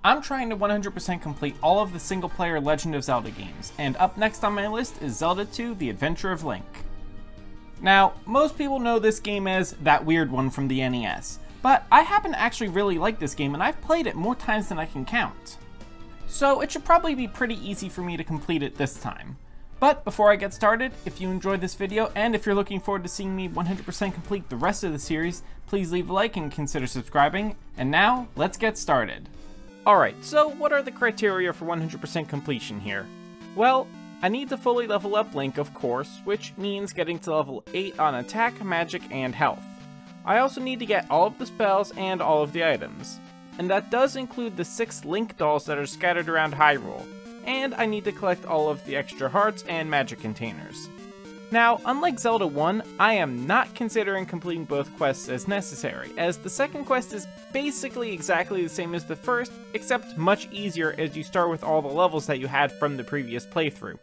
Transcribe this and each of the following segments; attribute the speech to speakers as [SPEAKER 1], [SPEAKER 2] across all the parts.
[SPEAKER 1] I'm trying to 100% complete all of the single-player Legend of Zelda games, and up next on my list is Zelda II: The Adventure of Link. Now, most people know this game as that weird one from the NES, but I happen to actually really like this game and I've played it more times than I can count. So it should probably be pretty easy for me to complete it this time. But before I get started, if you enjoyed this video and if you're looking forward to seeing me 100% complete the rest of the series, please leave a like and consider subscribing. And now, let's get started. Alright, so what are the criteria for 100% completion here? Well, I need to fully level up Link, of course, which means getting to level 8 on attack, magic, and health. I also need to get all of the spells and all of the items. And that does include the 6 Link dolls that are scattered around Hyrule. And I need to collect all of the extra hearts and magic containers. Now, unlike Zelda 1, I am not considering completing both quests as necessary, as the second quest is basically exactly the same as the first, except much easier as you start with all the levels that you had from the previous playthrough.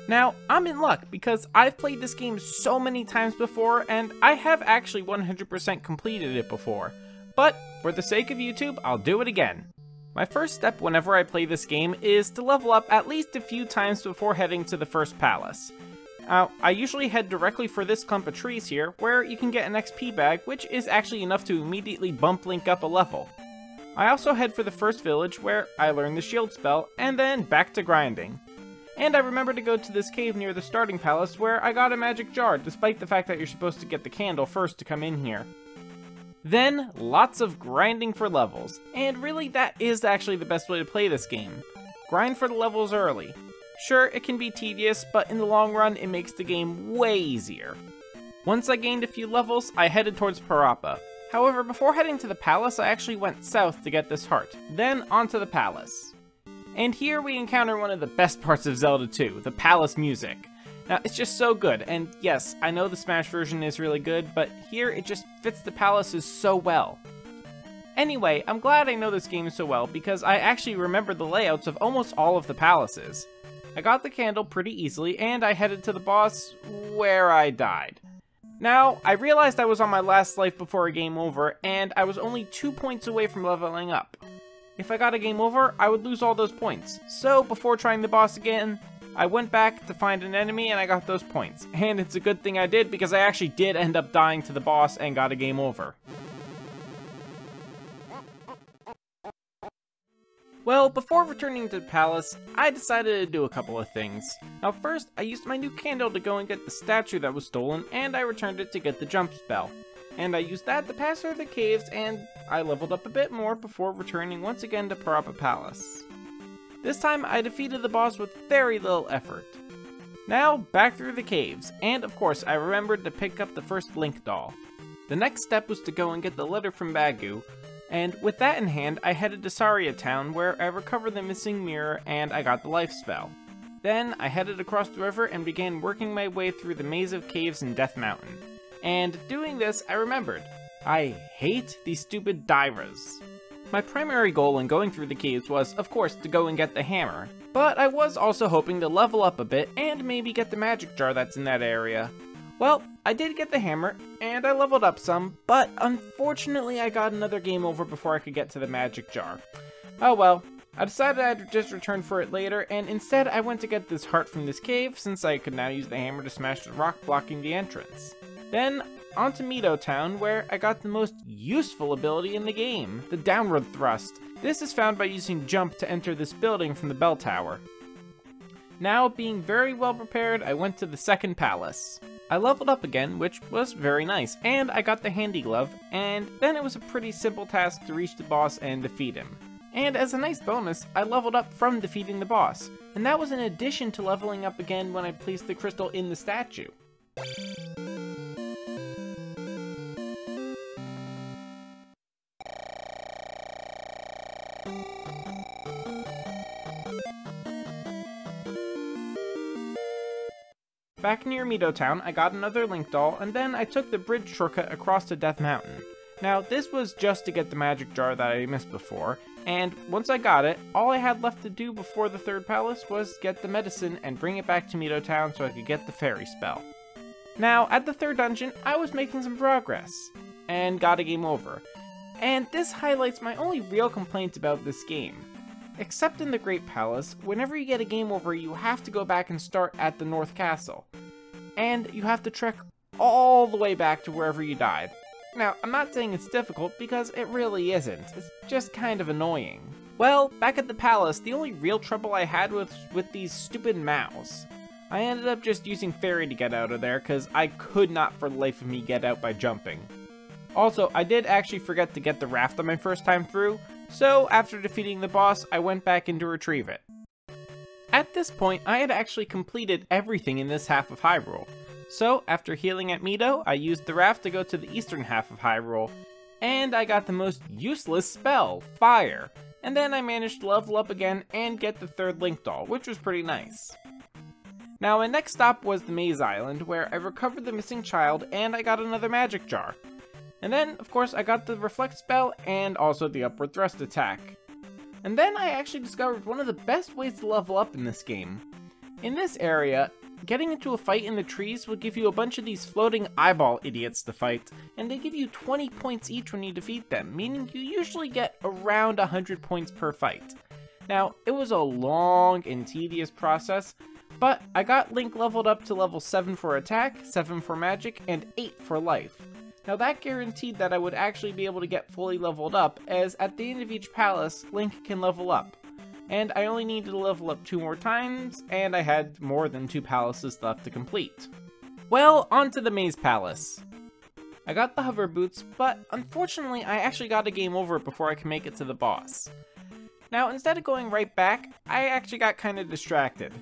[SPEAKER 1] Now, I'm in luck because I've played this game so many times before, and I have actually 100% completed it before. But, for the sake of YouTube, I'll do it again. My first step whenever I play this game is to level up at least a few times before heading to the first palace. I usually head directly for this clump of trees here, where you can get an XP bag, which is actually enough to immediately bump Link up a level. I also head for the first village, where I learn the shield spell, and then back to grinding. And I remember to go to this cave near the starting palace, where I got a magic jar, despite the fact that you're supposed to get the candle first to come in here. Then, lots of grinding for levels, and really that is actually the best way to play this game. Grind for the levels early. Sure, it can be tedious, but in the long run, it makes the game way easier. Once I gained a few levels, I headed towards Parappa. However, before heading to the palace, I actually went south to get this heart, then onto the palace. And here we encounter one of the best parts of Zelda 2, the palace music. Now, it's just so good, and yes, I know the Smash version is really good, but here it just fits the palaces so well. Anyway, I'm glad I know this game so well because I actually remember the layouts of almost all of the palaces. I got the candle pretty easily, and I headed to the boss, where I died. Now, I realized I was on my last life before a game over, and I was only 2 points away from leveling up. If I got a game over, I would lose all those points. So, before trying the boss again, I went back to find an enemy and I got those points. And it's a good thing I did, because I actually did end up dying to the boss and got a game over. Well, before returning to the palace, I decided to do a couple of things. Now first, I used my new candle to go and get the statue that was stolen, and I returned it to get the jump spell. And I used that to pass through the caves, and I leveled up a bit more before returning once again to Parappa Palace. This time, I defeated the boss with very little effort. Now, back through the caves, and of course, I remembered to pick up the first Link doll. The next step was to go and get the letter from Bagu, and with that in hand, I headed to Saria Town, where I recovered the missing mirror and I got the life spell. Then, I headed across the river and began working my way through the maze of caves in Death Mountain. And doing this, I remembered, I hate these stupid Dairas. My primary goal in going through the caves was, of course, to go and get the hammer, but I was also hoping to level up a bit and maybe get the magic jar that's in that area. Well, I did get the hammer, and I leveled up some, but unfortunately I got another game over before I could get to the magic jar. Oh well, I decided I'd just return for it later, and instead I went to get this heart from this cave, since I could now use the hammer to smash the rock blocking the entrance. Then, on to Mido Town, where I got the most useful ability in the game, the downward thrust. This is found by using jump to enter this building from the bell tower. Now, being very well prepared, I went to the second palace. I leveled up again, which was very nice, and I got the handy glove, and then it was a pretty simple task to reach the boss and defeat him. And as a nice bonus, I leveled up from defeating the boss, and that was in addition to leveling up again when I placed the crystal in the statue. Back near Mido Town, I got another Link doll, and then I took the bridge shortcut across to Death Mountain. Now, this was just to get the magic jar that I missed before, and once I got it, all I had left to do before the third palace was get the medicine and bring it back to Mido Town so I could get the fairy spell. Now, at the third dungeon, I was making some progress, and got a game over. And this highlights my only real complaint about this game. Except in the Great Palace, whenever you get a game over, you have to go back and start at the North Castle. And you have to trek all the way back to wherever you died. Now, I'm not saying it's difficult, because it really isn't. It's just kind of annoying. Well, back at the palace, the only real trouble I had was with these stupid mouse. I ended up just using Fairy to get out of there, because I could not for the life of me get out by jumping. Also, I did actually forget to get the raft on my first time through, so after defeating the boss, I went back in to retrieve it. At this point, I had actually completed everything in this half of Hyrule. So, after healing at Mido, I used the raft to go to the eastern half of Hyrule, and I got the most useless spell, Fire. And then I managed to level up again and get the third Link doll, which was pretty nice. Now, my next stop was the Maze Island, where I recovered the missing child and I got another magic jar. And then, of course, I got the Reflect spell and also the Upward Thrust attack. And then I actually discovered one of the best ways to level up in this game. In this area, getting into a fight in the trees will give you a bunch of these floating eyeball idiots to fight, and they give you 20 points each when you defeat them, meaning you usually get around 100 points per fight. Now, it was a long and tedious process, but I got Link leveled up to level 7 for attack, 7 for magic, and 8 for life. Now that guaranteed that I would actually be able to get fully leveled up, as at the end of each palace, Link can level up. And I only needed to level up 2 more times, and I had more than 2 palaces left to complete. Well, on to the Maze Palace. I got the hover boots, but unfortunately I actually got a game over before I could make it to the boss. Now, instead of going right back, I actually got kind of distracted.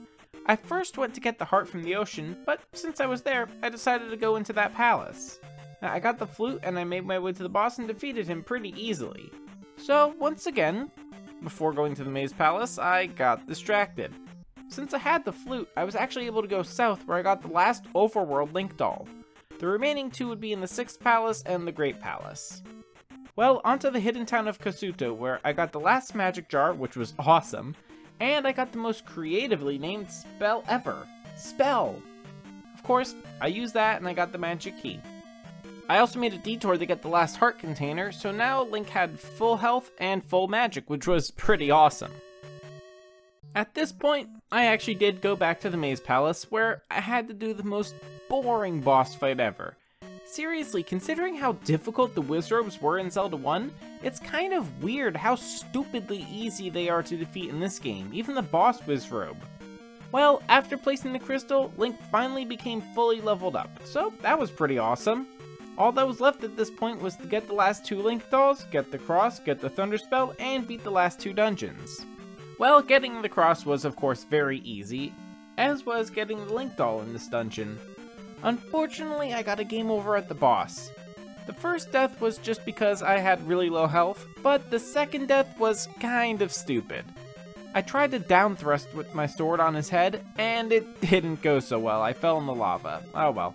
[SPEAKER 1] I first went to get the heart from the ocean, but since I was there, I decided to go into that palace. Now, I got the flute and I made my way to the boss and defeated him pretty easily. So, once again, before going to the Maze Palace, I got distracted. Since I had the flute, I was actually able to go south where I got the last overworld Link doll. The remaining 2 would be in the 6th Palace and the Great Palace. Well, onto the hidden town of Kasuto, where I got the last magic jar, which was awesome, and I got the most creatively named spell ever. Spell! Of course, I used that and I got the magic key. I also made a detour to get the last heart container, so now Link had full health and full magic, which was pretty awesome. At this point, I actually did go back to the Maze Palace, where I had to do the most boring boss fight ever. Seriously, considering how difficult the Wizrobes were in Zelda 1, it's kind of weird how stupidly easy they are to defeat in this game, even the boss Wizrobe. Well, after placing the crystal, Link finally became fully leveled up, so that was pretty awesome. All that was left at this point was to get the last 2 Link dolls, get the cross, get the Thunder Spell, and beat the last 2 dungeons. Well, getting the cross was of course very easy, as was getting the Link doll in this dungeon. Unfortunately, I got a game over at the boss. The first death was just because I had really low health, but the second death was kind of stupid. I tried to down thrust with my sword on his head, and it didn't go so well. I fell in the lava. Oh well.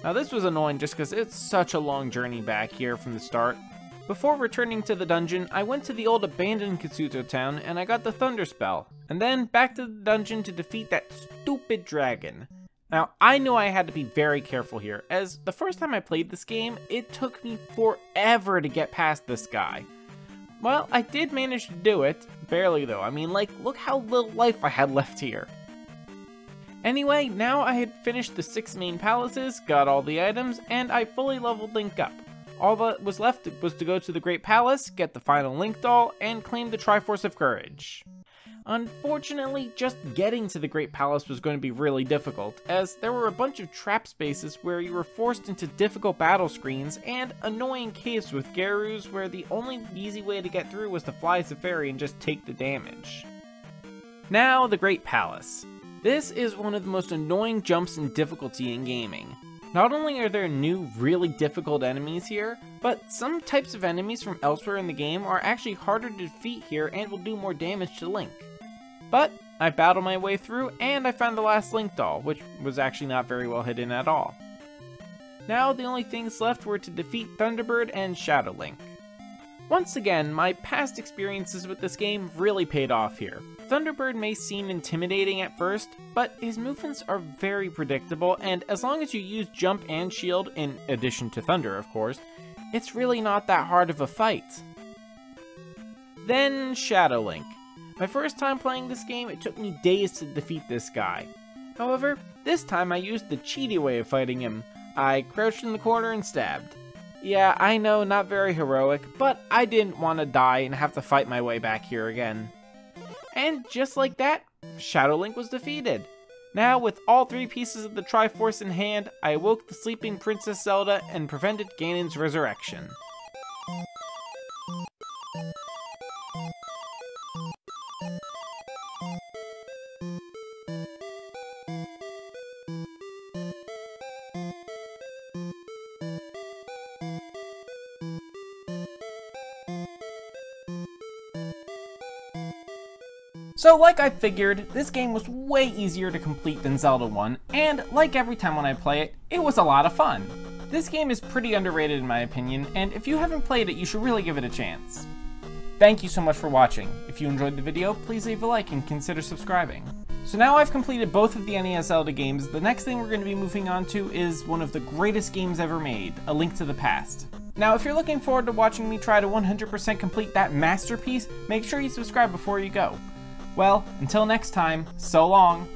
[SPEAKER 1] Now this was annoying just because it's such a long journey back here from the start. Before returning to the dungeon, I went to the old abandoned Kasuto town and I got the Thunder Spell, and then back to the dungeon to defeat that stupid dragon. Now, I knew I had to be very careful here, as the first time I played this game, it took me forever to get past this guy. Well, I did manage to do it, barely though. I mean, like, look how little life I had left here. Anyway, now I had finished the 6 main palaces, got all the items, and I fully leveled Link up. All that was left was to go to the Great Palace, get the final Link doll, and claim the Triforce of Courage. Unfortunately, just getting to the Great Palace was going to be really difficult, as there were a bunch of trap spaces where you were forced into difficult battle screens, and annoying caves with Garus where the only easy way to get through was to fly as a fairy and just take the damage. Now, the Great Palace. This is one of the most annoying jumps in difficulty in gaming. Not only are there new, really difficult enemies here, but some types of enemies from elsewhere in the game are actually harder to defeat here and will do more damage to Link. But I battled my way through and I found the last Link doll, which was actually not very well hidden at all. Now the only things left were to defeat Thunderbird and Shadow Link. Once again, my past experiences with this game really paid off here. Thunderbird may seem intimidating at first, but his movements are very predictable, and as long as you use jump and shield, in addition to thunder of course, it's really not that hard of a fight. Then Shadow Link. My first time playing this game, it took me days to defeat this guy. However, this time I used the cheaty way of fighting him. I crouched in the corner and stabbed. Yeah, I know, not very heroic, but I didn't want to die and have to fight my way back here again. And just like that, Shadow Link was defeated. Now, with all 3 pieces of the Triforce in hand, I awoke the sleeping Princess Zelda and prevented Ganon's resurrection. So like I figured, this game was way easier to complete than Zelda 1, and like every time when I play it, it was a lot of fun. This game is pretty underrated in my opinion, and if you haven't played it, you should really give it a chance. Thank you so much for watching. If you enjoyed the video, please leave a like and consider subscribing. So now I've completed both of the NES Zelda games, the next thing we're going to be moving on to is one of the greatest games ever made, A Link to the Past. Now if you're looking forward to watching me try to 100% complete that masterpiece, make sure you subscribe before you go. Well, until next time, so long.